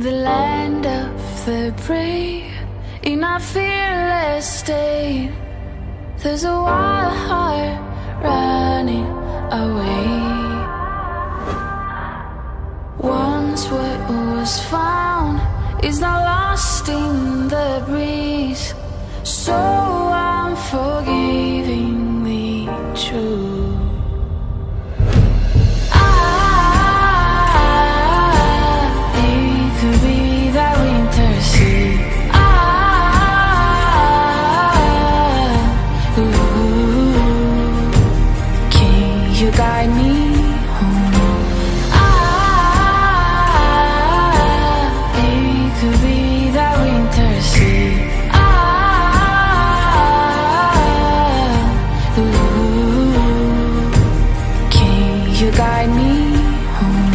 the land of the brave, in our fearless state. There's a wild heart running away. Once what was found is now lost in the breeze. So unforgivingly true. It could be that winter sea. Can you guide me home? It could be that winter sea. Can you guide me home?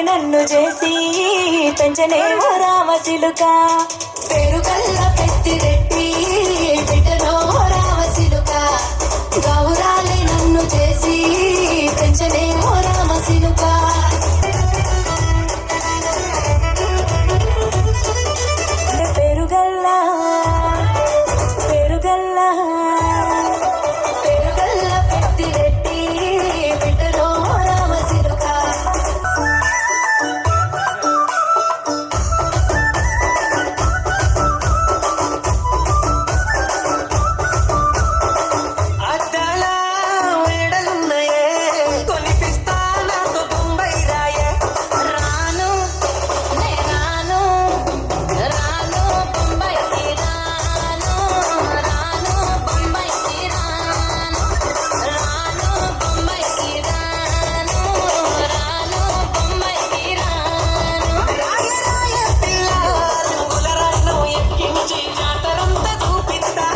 నన్ను చేసి పెంచనేమో రామసిలుక పేరుగల్ల పెద్దిరెడ్డి బిడ్డనో రామసిలుక గౌరాలే నన్ను చేసి పెంచనేమో రామసిలుక పేరుగల్లా పేరుగల్లా పేరుగల్ల పెద్దిరెడ్డి బిడ్డనో రామసిలుక అద్దాల మేడలున్నాయే కొనిపిస్తా నాకు బొంబై రాయే రాను నే రాను రాను బొంబాయికి రాను రాను బొంబాయికి రాను రాను బొంబాయికి రాను రాను బొంబాయికి రాను రాయ రాయ పిల్ల రంగుల రాట్నం ఎక్కించి జాతరంతా చూపిస్తా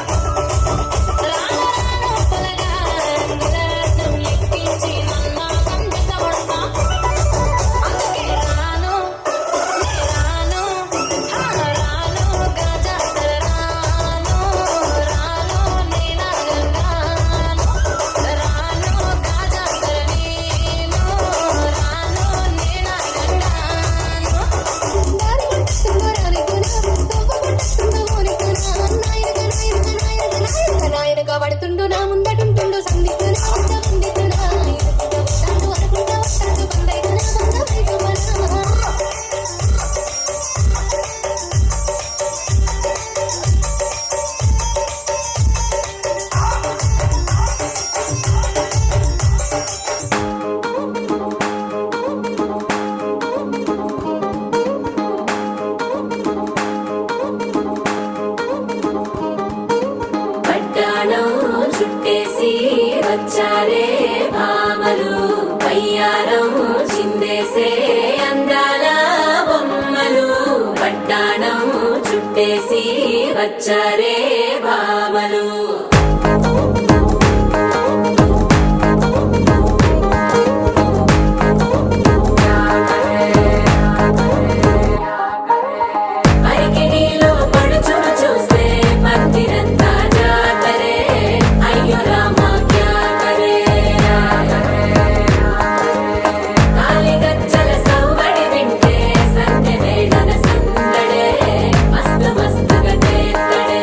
రాను రాను పొలగా రంగులరాట్నం ఎక్కించి నన్ను కందిత కొడతా అందుకే రాను నే రాను రాను గజాతర రాను రాను నేనాగంగాను రాను గజాతర నేను రాను నేనాగంగాను పడుతుండు నా ముందటుంటుండు సందిట్టు నా ముంద వందిట్టు నా వస్తాడు అనుకుంటా వస్తాడు బందైతే నా ముంద వైపు పట్టాణం చుట్టేసి వచ్చారే భామలు పయ్యారం చిందేసే అందాల బొమ్మలు పట్టాణం చుట్టేసి వచ్చారే భామలు అరికిడిలో పడుచును చూస్తే మందిరంతా జాతరే అయ్యో రామ క్యా కరే కాలిగజ్జల సవ్వడి వింటే సంధ్య వేళన సందడే మస్తు మస్తుగా చేత్తడే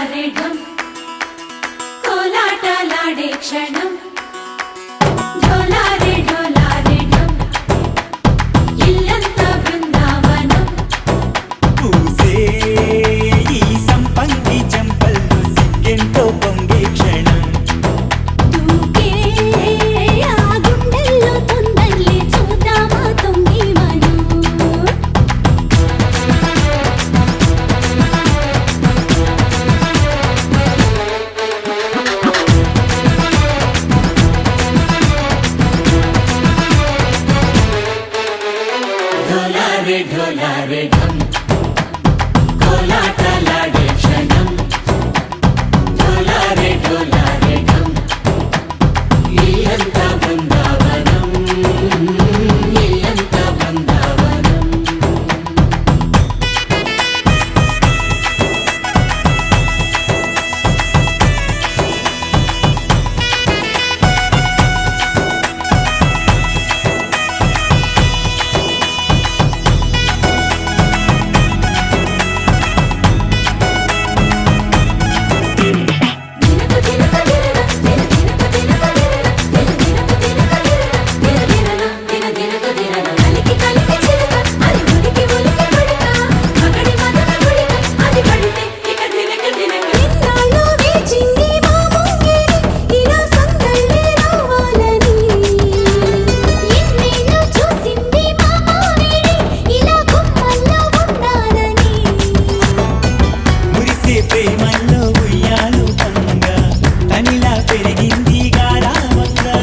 ఢోలారే ఢం కోలాటలాడే క్షణం ఢోలారే ఢోలారే ఢం ఇల్లంతా బృందావనం పూసే ఈ సంపంగి చెంపల్లో సిగ్గెంతో పొంగే క్షణం దూకే ఆ గుండెల్లో తొందరలే చూద్దామా తొంగి మనం ఢోలారే ఢోలారే ఢం కోలాటలాడే క్షణం ఢోలారే ఢోలారే ఢం ఇల్లంతా బృందావనం ఇల్లంతా బృందావనం ఇన్నాళ్ళు వేచింది మా ముంగిరి ఇలా సందళ్ళే రావాలని ఎన్నేళ్ళు చూసింది మా మామిడి ఇలా గుమ్మల్లో ఉండాలని మురిసే ప్రేమల్లో ఉయ్యాలు పంగా తనిలా పెరిగింది గారావంగా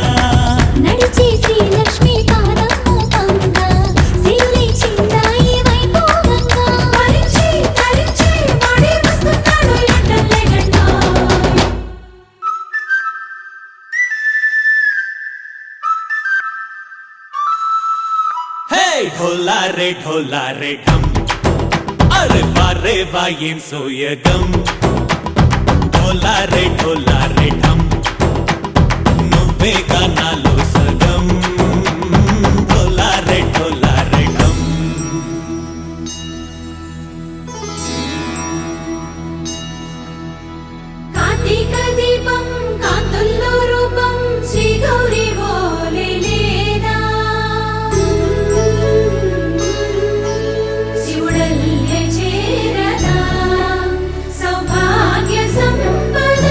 నడిచే శ్రీలక్ష్మి పాదము పంగ సిరులే చిందాయి వైభోగంగా తరించి తరించి వాడే వస్తున్నాడు ఎండలే గంట హే ఢోలారే ఢోలారే ఢం అరే వారే వాయేం సోయగం ఢోలారే ఢోలారే ఢం నువ్వే గానాలో సగం ఢోలారే ఢోలారే ఢం కార్తీక దీపం కాంతుల్లో రూపం శ్రీ గౌరీ ఓలే లేదా శివుడల్లే చేరదా సౌభాగ్య సంపద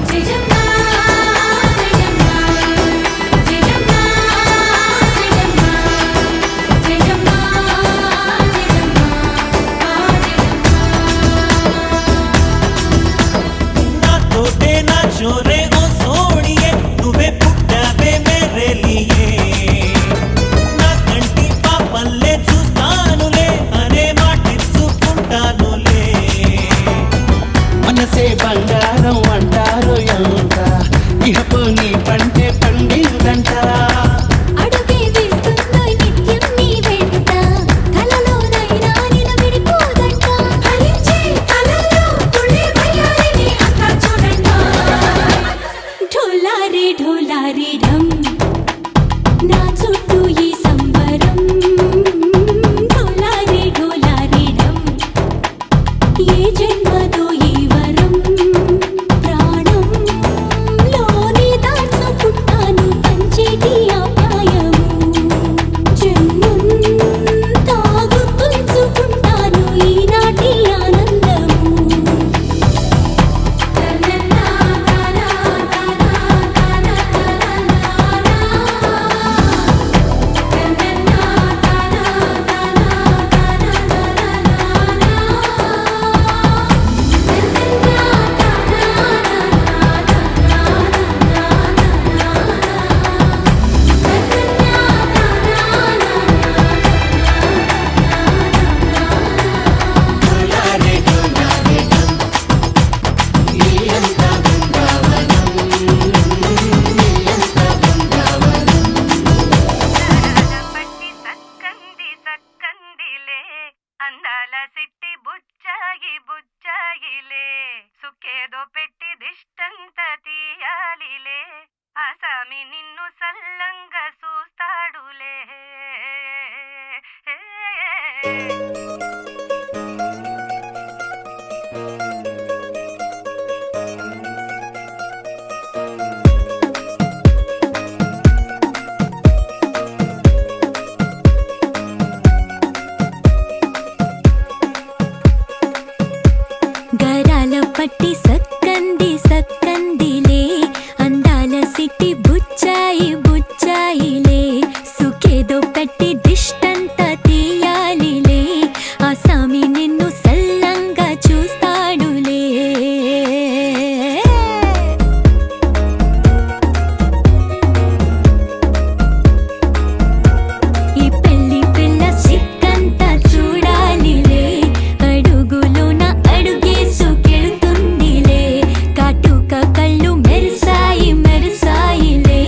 జయజమ్మ జయజమ్మ జయజమ్మ జయజమ్మ జయజమ్మ నా తోటే నా చోరే ఓ సోణియే నువ్వే పుట్టావే మేరే లియే నా కంటి పాపల్లే చూస్తానులే అనే మాటిచ్చుకుంటానులే మనసే బంగారం అంటారు ఎంత ఇహపు నీ పంటే పండిందంట అడుగే వేస్తుందో నిత్యం నీ వెంట కలలోనైనా నిన్ను విడిపోదంట హరించి కలల్లో తుళ్ళి వయ్యారిని అంతా చూడండి ఢోలారే ఢోలారే ఢం నా చుట్టూ ఈ సంబరం ఢోలారే ఢోలారే ఢం ఏ జన్మదో ఈ వరం ప్రాణం లోనే దాచుకుంటాను పంచేటి ఆప్యాయము జన్మంతా గుర్తుంచుకుంటాను ఈనాటి ఆనందము తననా తనా తనా తనా తనా తనా పట్టి సక్కంది సక్కందిలే అందాల సిట్టి బుచ్చాయి బుచ్చాయిలే సుఖేదో పెట్టి దిష్టంతా తీయాలిలే ఆ సామి నిన్ను సల్లంగా చూస్తాడులే ఈ పెళ్లి పిల్ల సిక్కంతా చూడాలిలే అడుగులోన అడుగేసుకెళ్తుందిలే కాటుక కళ్ళు మెరిసాయి మెరిసాయిలే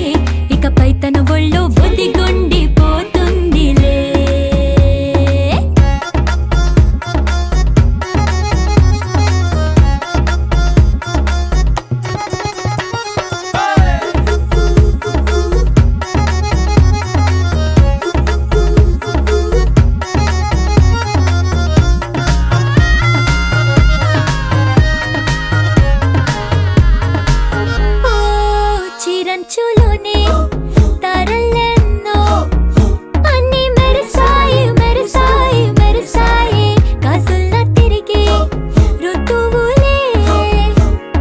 ఇకపై తన ఒళ్ళో ఒదిగొండిపోతుందిలే ఓ చిరంచులోనే తారలెన్నో అన్ని మెరిసాయి మెరిసాయి మెరిసాయి కాసుల్లా తిరిగి ఋతువులే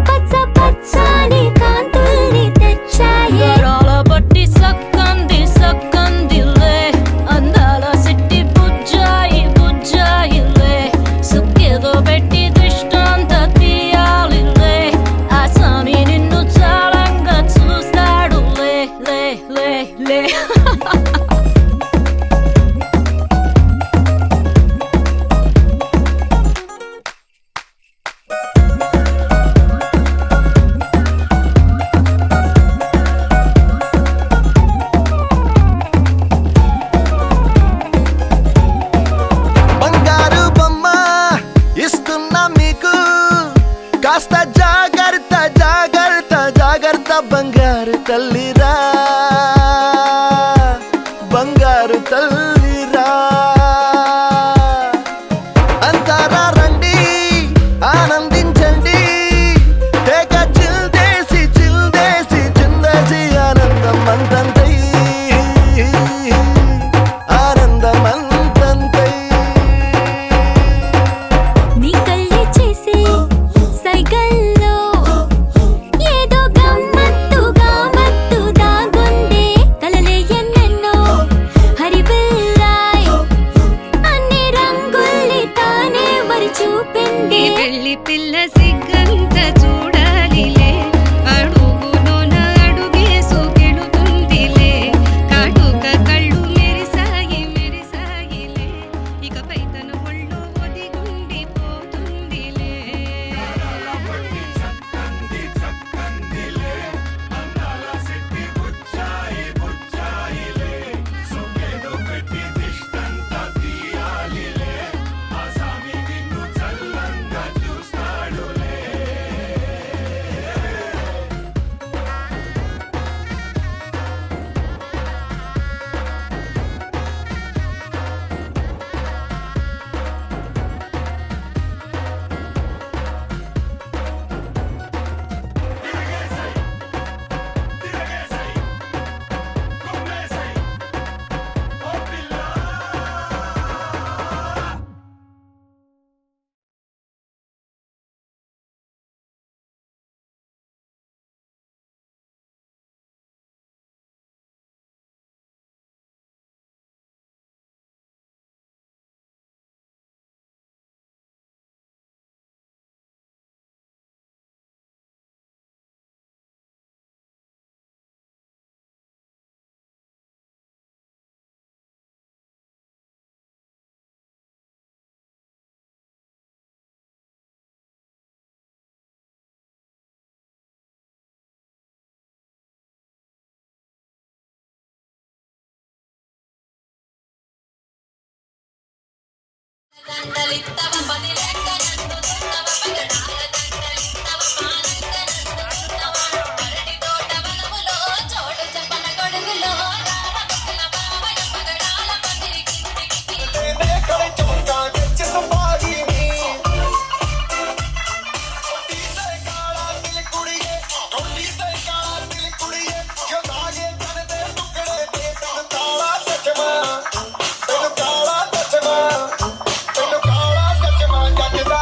పచ్చ పచ్చని కాంతుల్ని తెచ్చాయి గరాల బట్టి సక్కంది సక్కందిలే అందాల సిట్టి బుజ్జాయి బుజ్జాయిలే సుక్కేదో పెట్టి దిష్టంతా తీయాలిలే ఆ స్వామి నిన్ను చాలంగా చూస్తాడు లే లే లే లే బంగారు బొమ్మ ఇస్తున్నా మీకు కాస్త జాగ్రత్త జాగ్రత్త జాగ్రత్త బంగారు తల్లిరా బంగారు తల్లిరా అంతారా రండి ఆనందించండి తేక చిల్దేసి చిందేసి ఆనందం అంతంతై ఆనందం అంతంతై నీ కళ్ళే చేసే సైగల్లో ఏదో గమ్మత్తుగా మత్తు దాగుందే కలలే ఎన్నెన్నో హరివిల్లాయ్ అన్ని రంగుల్ని తానే మరి చూపింది పెళ్లి పిల్ల సిగ్గంత చూడాలిలే అడుగులోన అడుగేసుకెళుతుందిలే కాటుక కళ్ళు మెరిసాయి మెరిసాయిలే ఇకపై తన ఒళ్ళో ఒదిగుండిపోతుందిలే దండలిత్తవ పది లెక్క నన్ను తిన్నవ పగడాల దండలిత్తవ మానంగ నన్ను తిన్నవ అరటి తోట వనములో చోటు చెప్పన గొడుగులో రామ బుక్కల బావయ్య పగడాల పందిరి కిందికి కాళా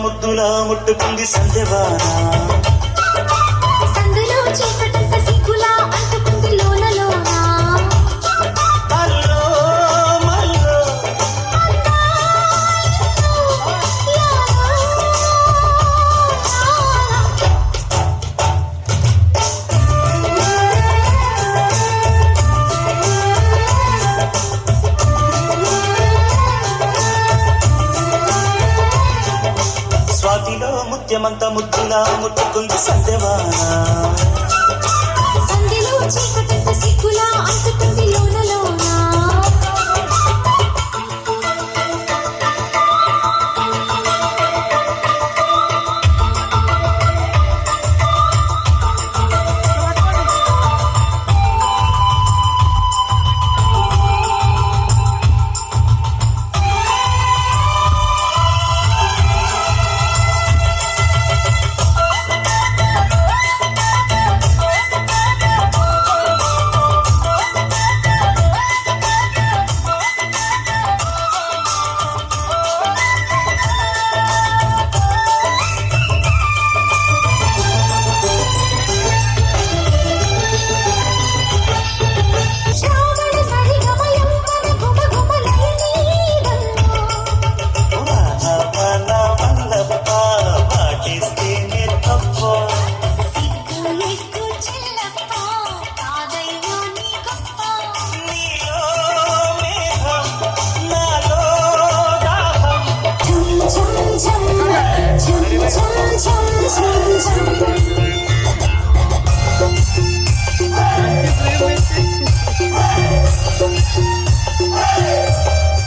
ముద్దులా ముట్టుకుంది సంధ్యవాన సందులో చీకటంత సిగ్గులా అంటుకుంది లోన లోన అల్లో మల్లో స్వాతిలో ముత్యమంత ముద్దులా ముట్టుకుంది సంధ్యవాన సందులో చీకటంత సిగ్గులా అంటుకుంది లోన లోన శ్రావణ సరిగమయం మన గుమ గుమలయనీదంలో వన వల్లప్ప పాటిస్తేనే తప్ప సిగ్గు ఎగ్గు చెల్లప్ప కాదయ్యో నీ గొప్ప నీలో మేఘం నాలో దాహం ఝం ఝం ఝం ఝం ఝం ఝం ఝం ఝం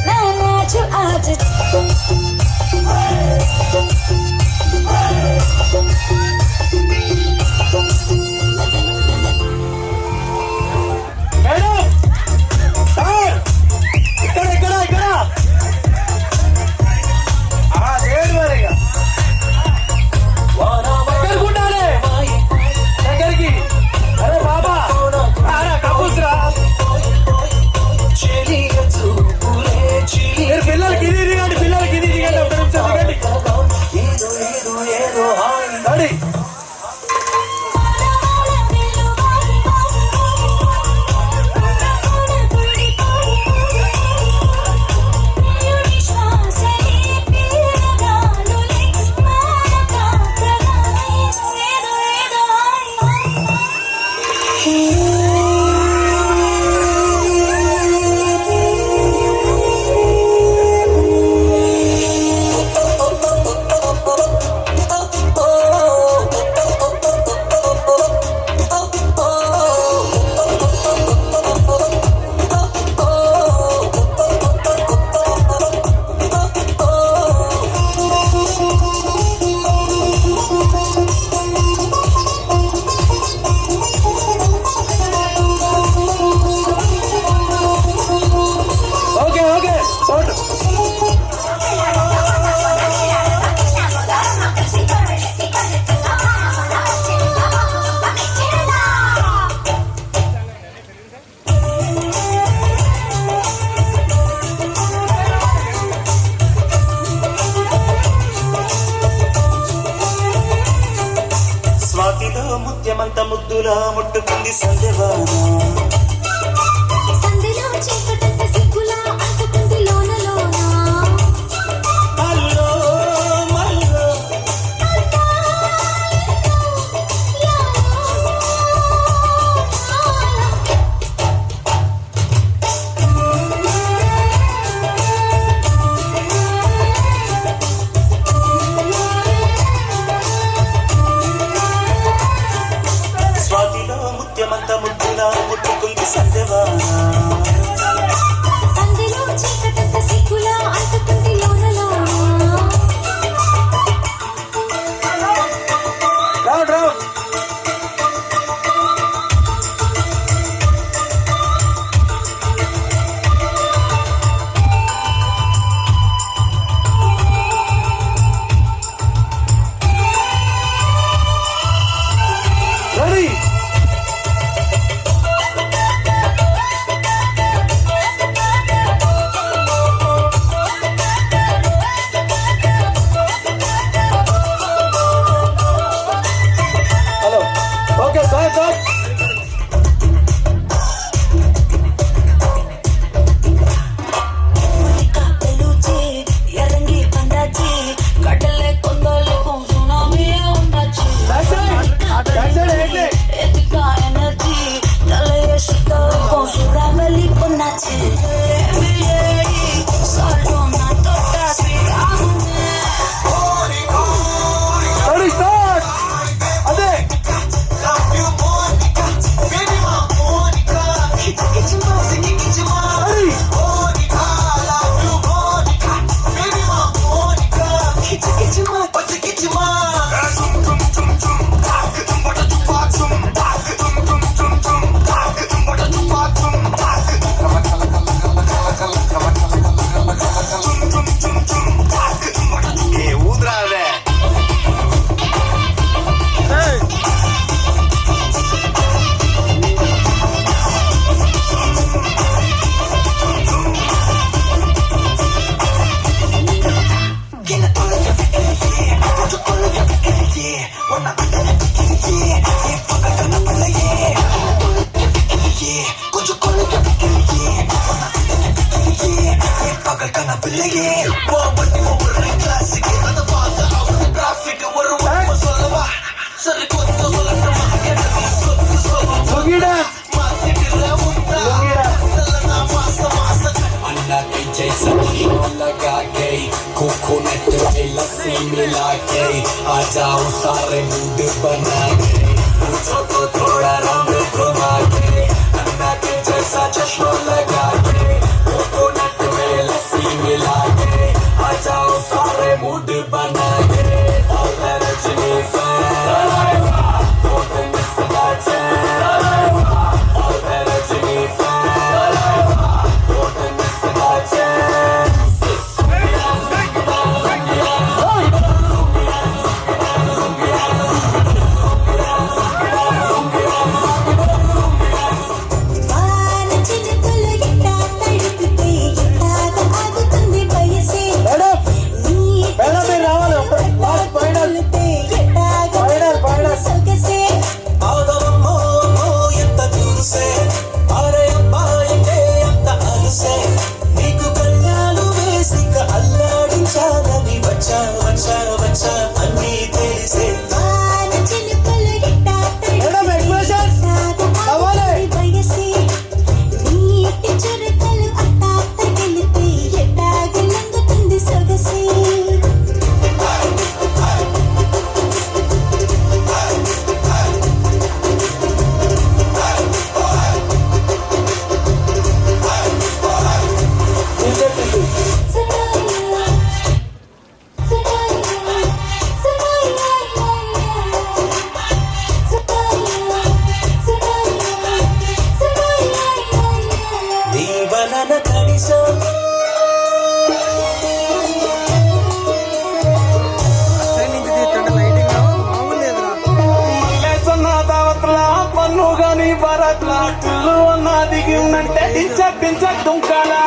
నానాజు ఆజ్ మేడం సార్ ఇక్కడ ఇక్కడ ఇక్కడ లేదు మరి ఇక. దగ్గరికి ఉండాలి దగ్గరికి అరే బాబా అరే కబూస్రా మీరు పిల్లలకి ఇది దిగండి పిల్లలకి ఇది దిగండి ఒక నిమిషం దిగండి ready okay okay vote స్వాతిలో Mutyamantha ముద్దులా ముట్టుకుంది సంధ్యవాన సందులో చీకటంత సిగ్గులా అంటుకుంది లోన లోన అల్లో మల్లో స్వాతిలో ముత్యమంత ముద్దులా ముట్టుకుంది సంధ్యవాన సందులో చీకటంత సిగ్గులా అంటుకుంది లోన లోన రౌండ్ రౌండ్ రెడీ పచ్చికిచ్చిమా ఏ ఊదరాదే సుగీడా अन्ना के जैसा घीमो लगा के कोकोनट में लस्सी मिला के आ जाओ सारे मूड बना के पूछो तो थोड़ा रंग घुमा के अन्ना के जैसा चश्मा लगा के कोकोनट में लस्सी मिला के आ जाओ सारे मूड बना के और Rajni fan don't miss that chance और Rajni fan don't miss that chance వాన చినుకులు ఎట్టా తడిపితే ఎట్టాగా ఆగుతుంది వయసే మేడం నీటి మేడం మీరు రావాలి ఒక లాస్ట్ ఫైనల్ తగిలితే ఎట్టాగా ఫైనల్ సొగసే ఆదవమ్మో ఎంత చూసే అరే అబ్బాయికే అంత అలసే నీకు కళ్ళాలు వేసిక అల్లాడించాలని వచ్చా వచ్చా వచ్చా అన్నీ తెలిసే వాన చినుకులు ఎట్టా మేడం ఎక్స్ప్రెషన్ కావాలి వయసే నీటి చురకలు అట్టా తగిలితే ఎట్టాగా లంగుతుంది సొగసే నీ వలన తడిసా పన్ను గాని బరట్ల టిల్లు అన్న దిగి ఉందంటే డించ దుంకాలా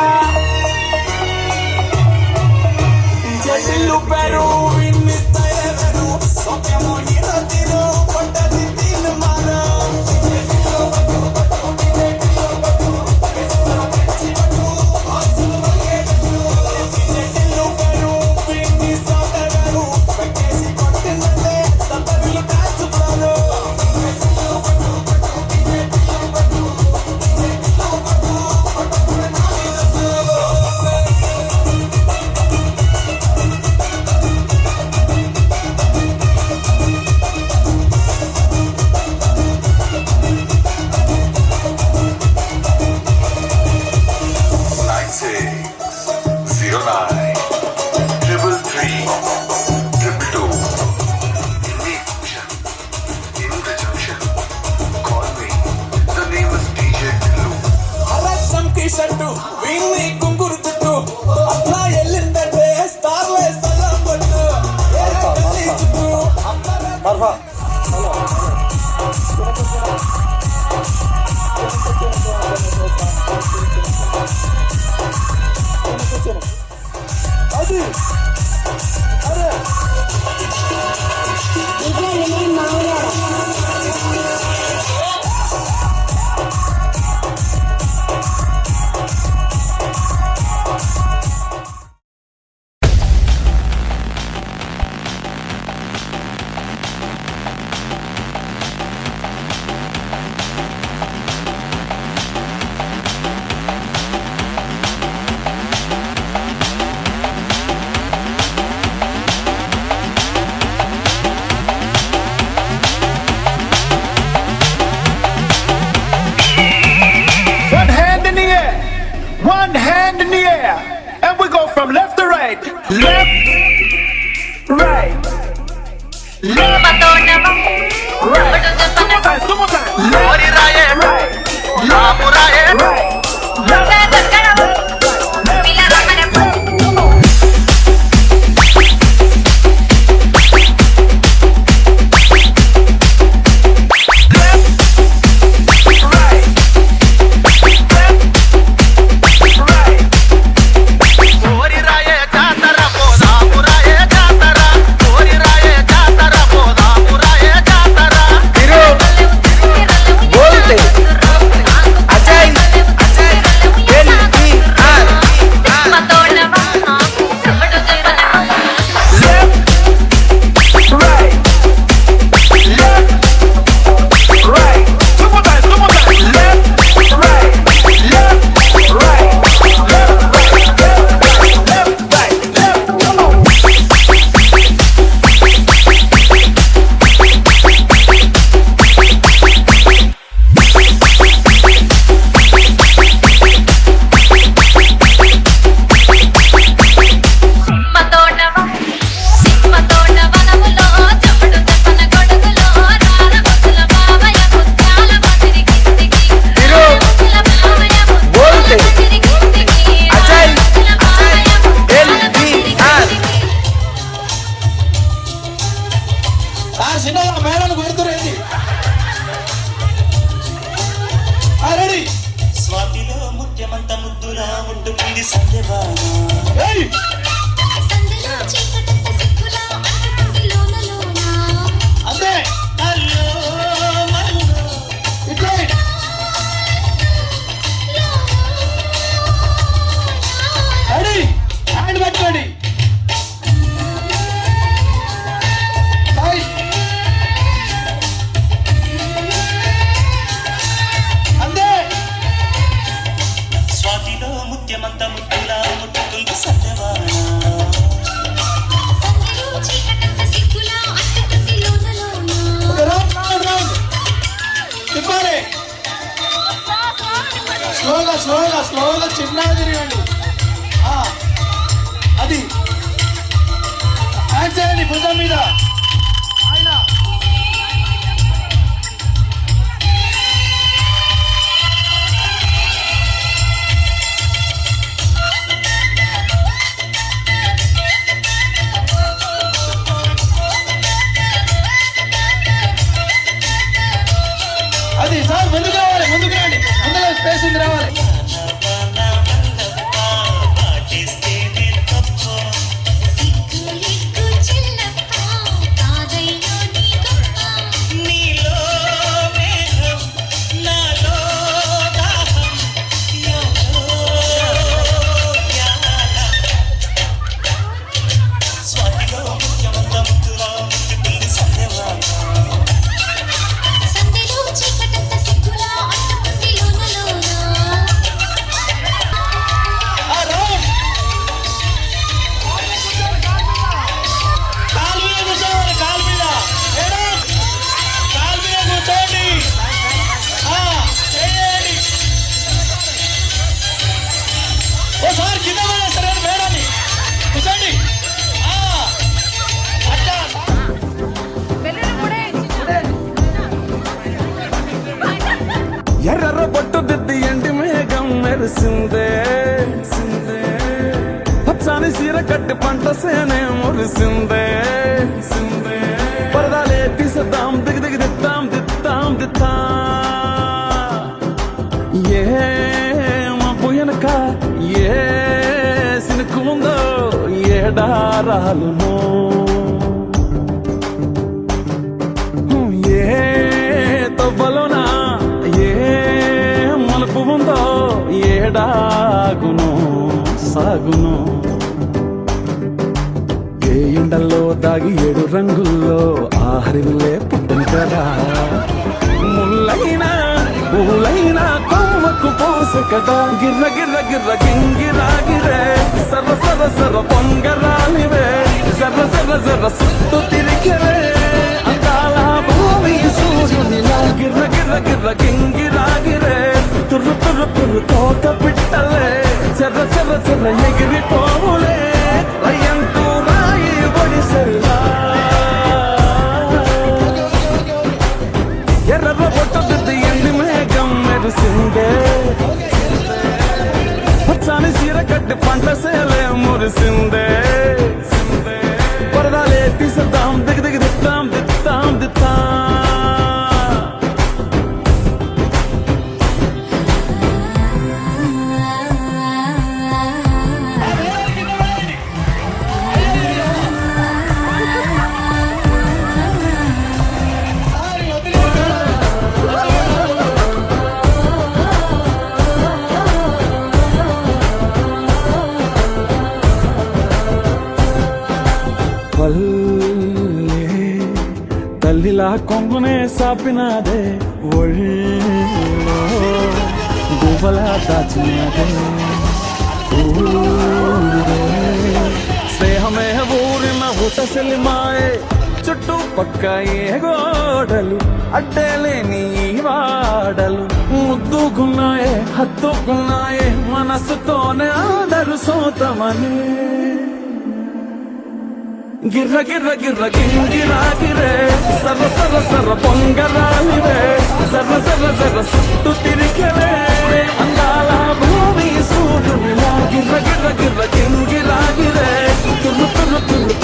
టిల్లు పేరు విన్నిస్తాయెవరు సొక్యము ఇరతిరు పట్టది తిను మానా టిల్లు పేరు విన్నిస్తాయెవరు పెట్టేసి కొట్టిందంటే తప్పని డాన్స్ ఫ్లోర్ షర్టు వీన్ని కుంగురు చుట్టూ అట్లా ఎల్లిందంటే స్టార్ వేస్తాం పట్టు చుట్టూ అది అరే ఇగలనే మౌలారా One hand in the air, and we go from left to right, left, right. చిన్నగా మేడలు కొడుతురేంది రెడీ స్వాతిలో ముత్యమంత ముద్దులా ముట్టుకుంది సంధ్యవాన సందలో చీకటంత సిక్కులా అంటుకుంది లోన లోన అంతే అల్లో మల్లో ఇట్లే రెడీ హ్యాండ్ పెట్టుకోండి అంతే స్వాతిలో ముత్యమంత ముద్దులా ముట్టుకుంది సంధ్యవాన సందలో చీకటంత సిక్కులా అంటుకుంది లోన లోన రౌండ్ తిప్పాలి స్లోగా చిన్నగా తిరగండి అది హ్యాండ్ చేయండి భుజం మీద ఆయన అది సార్ ముందుకు రావాలి ముందుకు రండి ముందుగా స్పేస్ ఉంది రావాలి పాటిస్తేనే తప్ప సిగ్గులిగ్గు చిన్నప్ప కాదయ్యో నీ గొప్ప నీలో మేఘం నాలో దాహం యాలో యాల స్వాతిలో ముత్యమంత ముద్దులా ముట్టుకుంది సంధ్యవాన సందలో చీకటంత సిక్కులా అంటుకుంది లోన లోన కాలు మీద కూర్చోవాలి కాలు మీద మేడం కాలు మీద కూర్చోండి చేయండి ఓసారి కింద పడేస్తారు మేడాన్ని కూర్చోండి అట్లా ఎర్ర బొట్టు దిద్ది ఎండి మేఘం మెరిసిందే పచ్చాని సీర కట్టి పంట సేనే మురిసిందే పరదాలే తీసేద్దాం దిగి దిగి దిత్తాం ఏ మబ్బు వెనక ఏ సినుకు ఉందో ఏడారాలునో ఏ తవ్వలోనా ఏ మలుపు ఉందో ఏడాగును సాగును ఏ ఎండల్లో దాగి 7 రంగుల్లో ఆహరిల్లే పుట్టను కదా ముల్లైనా పూలైనా కొమ్మకు పోసె కదా గిర్ర గిర్ర గిర్ర గింగిరాగిరే సర్ర సర్ర సర్ర పొంగరాలివే జర్ర జర్ర జర్ర సుట్టు తిరిగిరే అందాల భూమి సూర్యునిలా గిర్ర గిర్ర గిర్ర గింగిరాగిరే తుర్రు తుర్రు తుర్రు తోక పిట్టలే చెర్ర చెర్ర చెర్ర ఎగిరిపోవులే రయ్యంటూ రాయి ఒడిసెల్లా తెలిసిందే పరదాలే తీసేద్దాం దిగ దిద్దాం పల్లె తల్లిలా కొంగునే సాపినాదే ఒళ్ళో గువ్వలా దాచినాదే ఊరే స్నేహమే ఊరిన ఊటసెలిమాయే చుట్టూ పక్క ఏ గోడలు అడ్డలేని వాడలు ముద్దుకున్నాయే హత్తుకున్నాయే మనసుతోనే ఆదరు సోతమనే గిర్ర గింగిరాగిరే సర్ర పొంగరాలివే సర్ర సుట్టు తిరిగలే అందాల భూమి సూర్యునిలా గిర్ర గింగిరాగిరే తుర్రు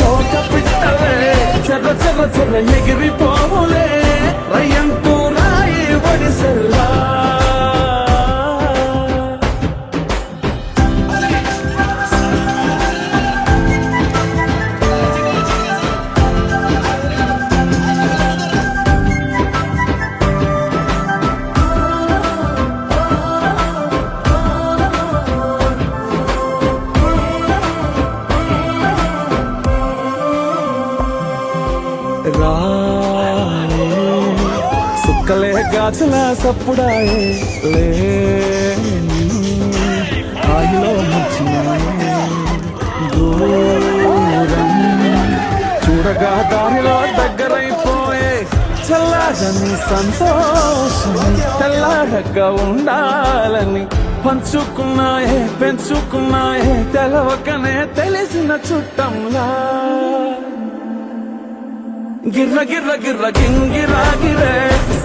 తోక పిట్టలే చెర్ర ఎగిరిపోవులే రయ్యంటూ రాయి వడిసెల్లా రాయే సుక్కలే గాజుల సప్పుడాయే లేని ఆయిలో ముచ్చినాయే దూరం చూడగా దారిలో దగ్గరైపోయే చల్లారని సంతోషం తెల్లారక ఉండాలని పంచుకున్నాయే పెంచుకున్నాయే తెలవకనే తెలిసిన చుట్టంలా గిర్ర గింగిరాగిరే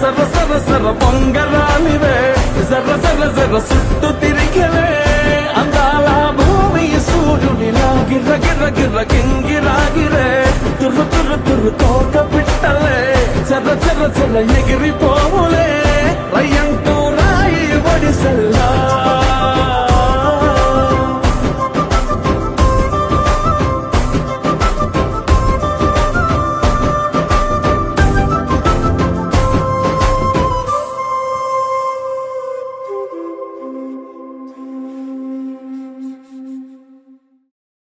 సర్ర పొంగరాలివే జర్ర సుట్టు తిరిగలే అందాల భూమి సూర్యునిలా గిర్ర గింగిరాగిరే తుర్రు తోక పిట్టలే చెర్ర ఎగిరిపోవులే రయ్యంటూ రాయి వడిసెల్లా